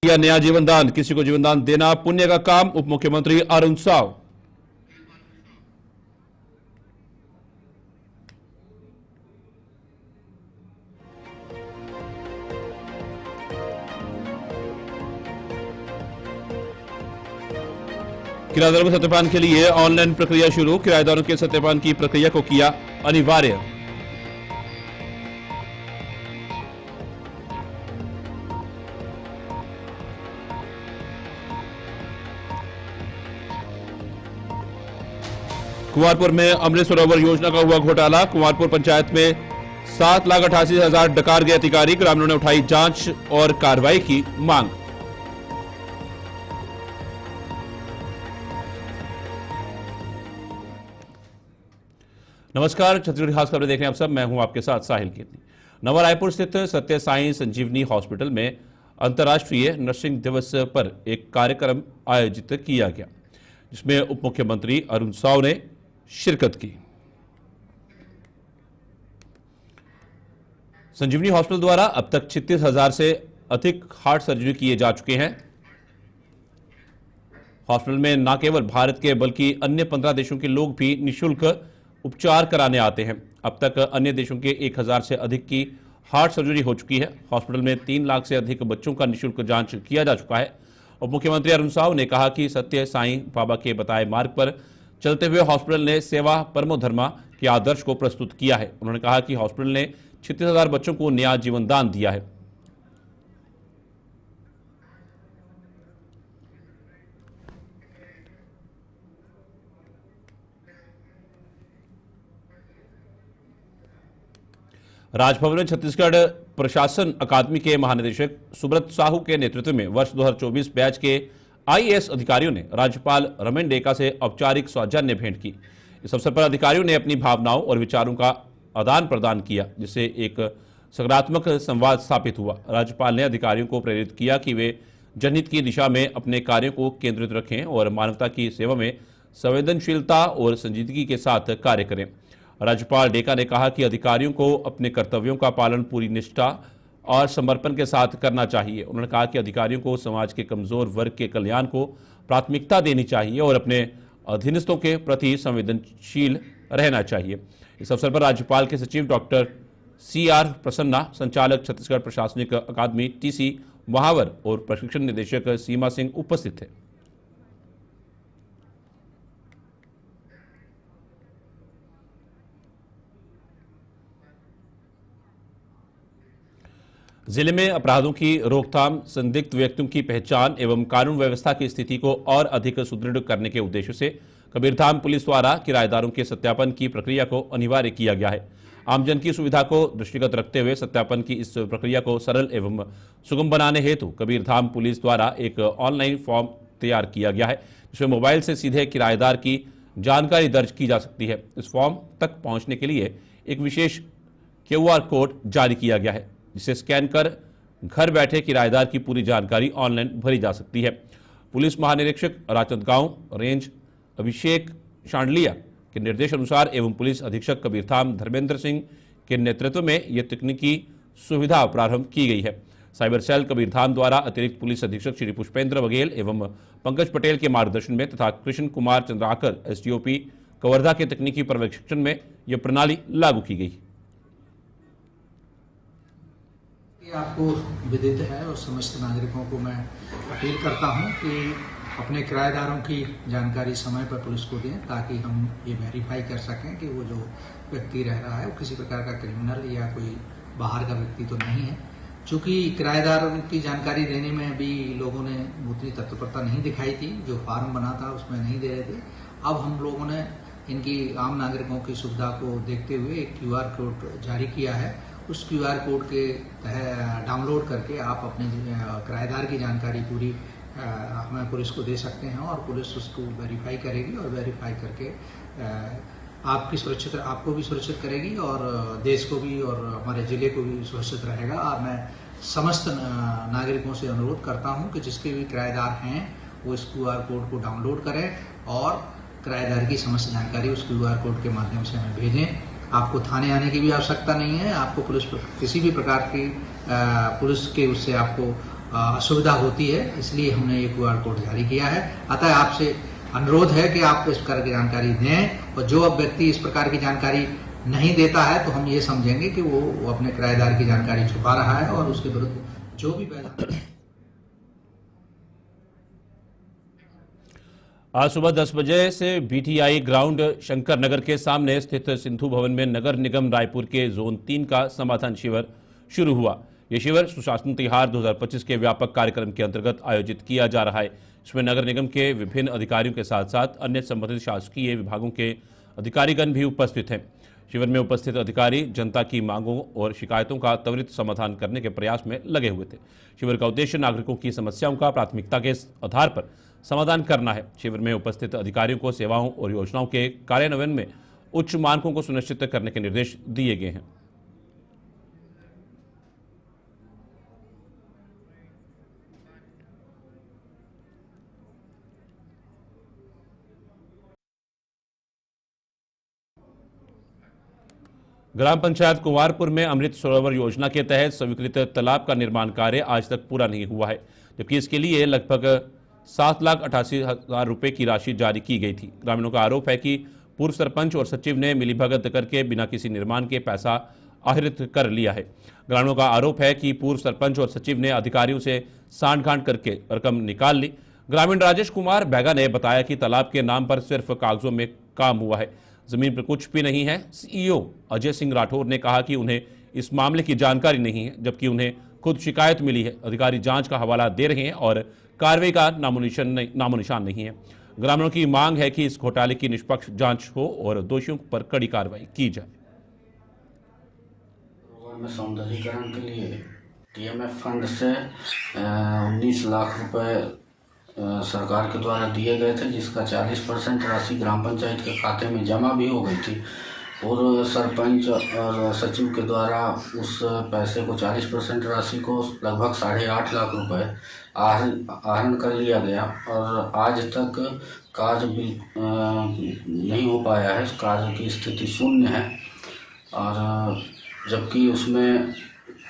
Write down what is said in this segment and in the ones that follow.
या नया जीवन दान, किसी को जीवन दान देना पुण्य का काम, उप मुख्यमंत्री अरुण साव। किराएदारों के सत्यापन के लिए ऑनलाइन प्रक्रिया शुरू, किराएदारों के सत्यापन की प्रक्रिया को किया अनिवार्य। कुंवारपुर में अमृत सरोवर योजना का हुआ घोटाला, कुंवारपुर पंचायत में 7,88,000 डकार गए अधिकारी, ग्रामीणों ने उठाई जांच और कार्रवाई की मांग। नमस्कार, छत्तीसगढ़ खास खबरें देख रहे हैं आप सब। मैं हूं आपके साथ साहिल कीर्ति। नवा रायपुर स्थित सत्य साई संजीवनी हॉस्पिटल में अंतर्राष्ट्रीय नर्सिंग दिवस पर एक कार्यक्रम आयोजित किया गया, जिसमें उप मुख्यमंत्री अरुण साव ने शिरकत की। संजीवनी हॉस्पिटल द्वारा अब तक 36,000 से अधिक हार्ट सर्जरी किए जा चुके हैं। हॉस्पिटल में न केवल भारत के बल्कि अन्य 15 देशों के लोग भी निःशुल्क उपचार कराने आते हैं। अब तक अन्य देशों के 1,000 से अधिक की हार्ट सर्जरी हो चुकी है। हॉस्पिटल में 3 लाख से अधिक बच्चों का निःशुल्क जांच किया जा चुका है। उप मुख्यमंत्री अरुण साव ने कहा कि सत्य साईं बाबा के बताए मार्ग पर चलते हुए हॉस्पिटल ने सेवा परमो धर्मा के आदर्श को प्रस्तुत किया है। उन्होंने कहा कि हॉस्पिटल ने 36,000 बच्चों को नया जीवन दान दिया है। राजभवन में छत्तीसगढ़ प्रशासन अकादमी के महानिदेशक सुब्रत साहू के नेतृत्व में वर्ष 2024 बैच के आईएएस अधिकारियों ने राज्यपाल रमेन डेका से औपचारिक सौजन्य भेंट की। इस अवसर पर अधिकारियों ने अपनी भावनाओं और विचारों का आदान प्रदान किया, जिससे एक सकारात्मक संवाद स्थापित हुआ। राज्यपाल ने अधिकारियों को प्रेरित किया कि वे जनहित की दिशा में अपने कार्यों को केंद्रित रखें और मानवता की सेवा में संवेदनशीलता और संजीदगी के साथ कार्य करें। राज्यपाल डेका ने कहा कि अधिकारियों को अपने कर्तव्यों का पालन पूरी निष्ठा और समर्पण के साथ करना चाहिए। उन्होंने कहा कि अधिकारियों को समाज के कमजोर वर्ग के कल्याण को प्राथमिकता देनी चाहिए और अपने अधीनस्थों के प्रति संवेदनशील रहना चाहिए। इस अवसर पर राज्यपाल के सचिव डॉक्टर CR प्रसन्ना, संचालक छत्तीसगढ़ प्रशासनिक अकादमी TC महावर और प्रशिक्षण निदेशक सीमा सिंह उपस्थित थे। जिले में अपराधों की रोकथाम, संदिग्ध व्यक्तियों की पहचान एवं कानून व्यवस्था की स्थिति को और अधिक सुदृढ़ करने के उद्देश्य से कबीरधाम पुलिस द्वारा किराएदारों के सत्यापन की प्रक्रिया को अनिवार्य किया गया है। आमजन की सुविधा को दृष्टिगत रखते हुए सत्यापन की इस प्रक्रिया को सरल एवं सुगम बनाने हेतु कबीरधाम पुलिस द्वारा एक ऑनलाइन फॉर्म तैयार किया गया है, जिसमें मोबाइल से सीधे किराएदार की जानकारी दर्ज की जा सकती है। इस फॉर्म तक पहुंचने के लिए एक विशेष QR कोड जारी किया गया है, जिसे स्कैन कर घर बैठे किराएदार की पूरी जानकारी ऑनलाइन भरी जा सकती है। पुलिस महानिरीक्षक राजनांदगांव रेंज अभिषेक शांडलिया के निर्देश अनुसार एवं पुलिस अधीक्षक कबीरधाम धर्मेंद्र सिंह के नेतृत्व में यह तकनीकी सुविधा प्रारंभ की गई है। साइबर सेल कबीरधाम द्वारा अतिरिक्त पुलिस अधीक्षक श्री पुष्पेंद्र बघेल एवं पंकज पटेल के मार्गदर्शन में तथा कृष्ण कुमार चंद्राकर SDOP कवर्धा के तकनीकी पर्यवेक्षण में यह प्रणाली लागू की गई। आपको विदित है और समस्त नागरिकों को मैं अपील करता हूं कि अपने किराएदारों की जानकारी समय पर पुलिस को दें, ताकि हम ये वेरीफाई कर सकें कि वो जो व्यक्ति रह रहा है वो किसी प्रकार का क्रिमिनल या कोई बाहर का व्यक्ति तो नहीं है। चूँकि किराएदारों की जानकारी देने में भी लोगों ने उतनी तत्परता नहीं दिखाई थी, जो फार्म बना था उसमें नहीं दे रहे थे। अब हम लोगों ने इनकी आम नागरिकों की सुविधा को देखते हुए एक QR कोड जारी किया है। उस QR कोड के डाउनलोड करके आप अपने किराएदार की जानकारी पूरी हमें पुलिस को दे सकते हैं और पुलिस उसको वेरीफाई करेगी और वेरीफाई करके आपको भी सुरक्षित करेगी और देश को भी और हमारे ज़िले को भी सुरक्षित रहेगा। और मैं समस्त नागरिकों से अनुरोध करता हूं कि जिसके भी किराएदार हैं वो इस QR कोड को डाउनलोड करें और किराएदार की समस्त जानकारी उस QR कोड के माध्यम से हमें भेजें। आपको थाने आने की भी आवश्यकता नहीं है। आपको पुलिस किसी भी प्रकार की पुलिस के उससे आपको असुविधा होती है, इसलिए हमने ये QR कोड जारी किया है। अतः आपसे अनुरोध है कि आप इस प्रकार की जानकारी दें, और जो अब व्यक्ति इस प्रकार की जानकारी नहीं देता है तो हम ये समझेंगे कि वो अपने किराएदार की जानकारी छुपा रहा है और उसके विरुद्ध जो भी आज सुबह 10 बजे से BTI ग्राउंड शंकर नगर के सामने स्थित सिंधु भवन में नगर निगम रायपुर के जोन 3 का समाधान शिविर शुरू हुआ। यह शिविर सुशासन तिहार 2025 के व्यापक कार्यक्रम के अंतर्गत आयोजित किया जा रहा है। इसमें नगर निगम के विभिन्न अधिकारियों के साथ साथ अन्य संबंधित शासकीय विभागों के अधिकारीगण भी उपस्थित हैं। शिविर में उपस्थित अधिकारी जनता की मांगों और शिकायतों का त्वरित समाधान करने के प्रयास में लगे हुए थे। शिविर का उद्देश्य नागरिकों की समस्याओं का प्राथमिकता के आधार पर समाधान करना है। शिविर में उपस्थित अधिकारियों को सेवाओं और योजनाओं के कार्यान्वयन में उच्च मानकों को सुनिश्चित करने के निर्देश दिए गए हैं। ग्राम पंचायत कुंवारपुर में अमृत सरोवर योजना के तहत स्वीकृत तालाब का निर्माण कार्य आज तक पूरा नहीं हुआ है, जबकि इसके लिए लगभग 7,88,000 रुपए की राशि जारी की गई थी। ग्रामीणों का आरोप है कि पूर्व सरपंच और सचिव ने मिलीभगत करके बिना किसी निर्माण के पैसा आहरित कर लिया है। ग्रामीणों का आरोप है कि पूर्व सरपंच और सचिव ने अधिकारियों से सांठ-गांठ करके रकम निकाल ली। ग्रामीण राजेश कुमार बैगा ने बताया कि तालाब के नाम पर सिर्फ कागजों में काम हुआ है, जमीन पर कुछ भी नहीं है। CEO अजय सिंह राठौर ने कहा कि उन्हें इस मामले की जानकारी नहीं है, जबकि उन्हें खुद शिकायत मिली है। अधिकारी जांच का हवाला दे रहे हैं और कार्रवाई का नामोनिशान नहीं है। ग्रामीणों की मांग है कि इस घोटाले की निष्पक्ष जांच हो और दोषियों पर कड़ी कार्रवाई की जाए। में सौंदर्यीकरण के लिए TMF फंड से 19 लाख रुपए सरकार के द्वारा दिए गए थे, जिसका 40% राशि ग्राम पंचायत के खाते में जमा भी हो गई थी। पूर्व सरपंच और सचिव के द्वारा उस पैसे को 40% राशि को लगभग 8.5 लाख रुपए आहरण कर लिया गया और आज तक कार्य नहीं हो पाया है। कार्य की स्थिति शून्य है और जबकि उसमें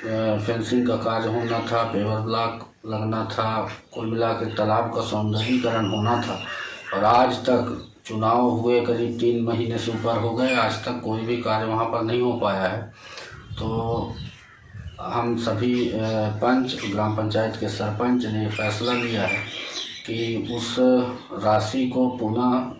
फेंसिंग का कार्य होना था, पेवर ब्लॉक लगना था, कुल मिला के तालाब का सौंदर्यीकरण होना था और आज तक चुनाव हुए करीब 3 महीने से ऊपर हो गए, आज तक कोई भी कार्य वहाँ पर नहीं हो पाया है। तो हम सभी पंच, ग्राम पंचायत के सरपंच ने फैसला लिया है कि उस राशि को पुनः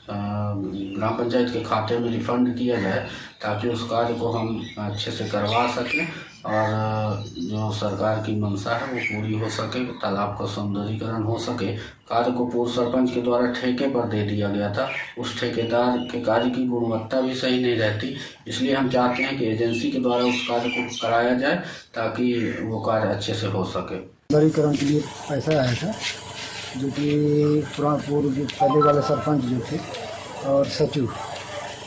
ग्राम पंचायत के खाते में रिफंड किया जाए ताकि उस कार्य को हम अच्छे से करवा सकें और जो सरकार की मंशा है वो पूरी हो सके, तालाब का सौंदर्यीकरण हो सके। कार्य को पूर्व सरपंच के द्वारा ठेके पर दे दिया गया था, उस ठेकेदार के कार्य की गुणवत्ता भी सही नहीं रहती, इसलिए हम चाहते हैं कि एजेंसी के द्वारा उस कार्य को कराया जाए ताकि वो कार्य अच्छे से हो सके। सौंदर्यीकरण के लिए पैसा आया था जो कि पूर्व पहले वाले सरपंच जो थे और सचिव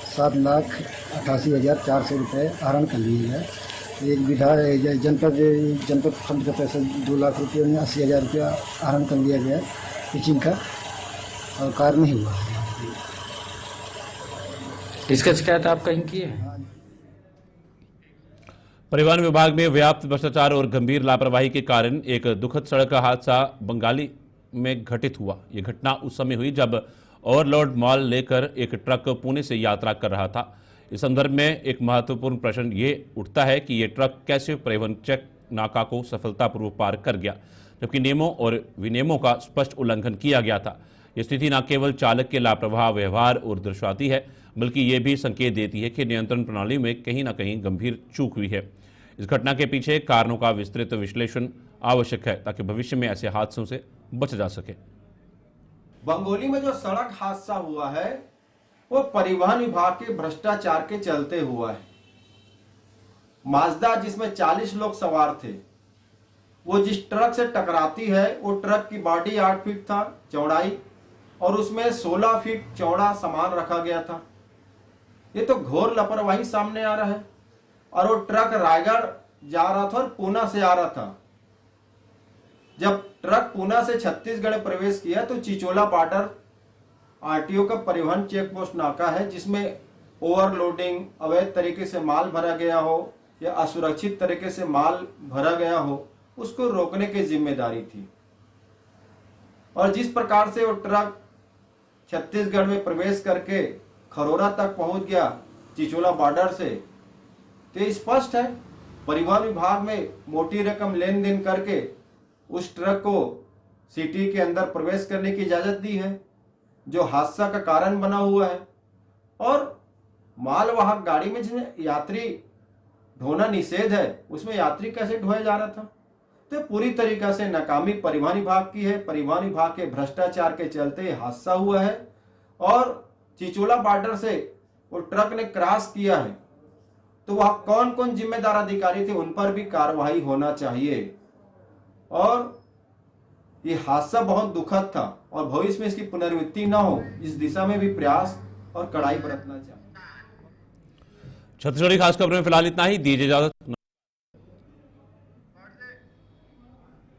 7,88,400 रुपये आहरण कर लिए गए। एक विधायक जनपद फंड का पैसा 2 लाख रुपये में 80,000 रुपया आहरण कर लिया गया पिचिंग का और कार्य नहीं हुआ। इसका शिकायत आप कहीं की है? परिवहन विभाग में व्याप्त भ्रष्टाचार और गंभीर लापरवाही के कारण एक दुखद सड़क हादसा बंगाली में घटित हुआ। यह घटना उस समय हुई जब ओवरलोड माल लेकर एक ट्रक पुणे से यात्रा कर रहा था। इस संदर्भ में एक महत्वपूर्ण प्रश्न ये उठता है कि यह ट्रक कैसे परिवहन चेक नाका को सफलतापूर्वक पार कर गया, जबकि नियमों और विनियमों का स्पष्ट उल्लंघन किया गया था। यह स्थिति न केवल चालक के लापरवाह व्यवहार और दर्शाती है, बल्कि ये भी संकेत देती है कि नियंत्रण प्रणाली में कहीं न कहीं गंभीर चूक हुई है। इस घटना के पीछे कारणों का विस्तृत विश्लेषण आवश्यक है ताकि भविष्य में ऐसे हादसों से बचा जा सके। बंगोली में जो सड़क हादसा हुआ है वो परिवहन विभाग के भ्रष्टाचार के चलते हुआ है। माजदा जिसमें 40 लोग सवार थे, वो जिस ट्रक से टकराती है वो ट्रक की बॉडी 8 फीट था चौड़ाई और उसमें 16 फीट चौड़ा सामान रखा गया था। ये तो घोर लापरवाही सामने आ रहा है। और वो ट्रक रायगढ़ जा रहा था और पूना से आ रहा था। जब ट्रक पूना से छत्तीसगढ़ प्रवेश किया तो चिचोला बॉर्डर RTO का परिवहन चेक पोस्ट नाका है, जिसमें ओवरलोडिंग, अवैध तरीके से माल भरा गया हो या असुरक्षित तरीके से माल भरा गया हो, उसको रोकने की जिम्मेदारी थी। और जिस प्रकार से वो ट्रक छत्तीसगढ़ में प्रवेश करके खरोरा तक पहुंच गया चिचोला बॉर्डर से, तो स्पष्ट है परिवहन विभाग में मोटी रकम लेन देन करके उस ट्रक को सिटी के अंदर प्रवेश करने की इजाजत दी है, जो हादसा का कारण बना हुआ है। और मालवाहक गाड़ी में जिसमें यात्री ढोना निषेध है, उसमें यात्री कैसे ढोया जा रहा था? तो पूरी तरीका से नाकामी परिवहन विभाग की है। परिवहन विभाग के भ्रष्टाचार के चलते हादसा हुआ है। और चिचोला बॉर्डर से वो ट्रक ने क्रॉस किया है, तो वह कौन कौन जिम्मेदार अधिकारी थे, उन पर भी कार्रवाई होना चाहिए। और ये हादसा बहुत दुखद था और भविष्य में इसकी पुनरावृत्ति न हो, इस दिशा में भी प्रयास और कड़ाई बरतना चाहिए। छत्तीसगढ़ी खास खबरों में फिलहाल इतना ही। दीजिए इजाजत।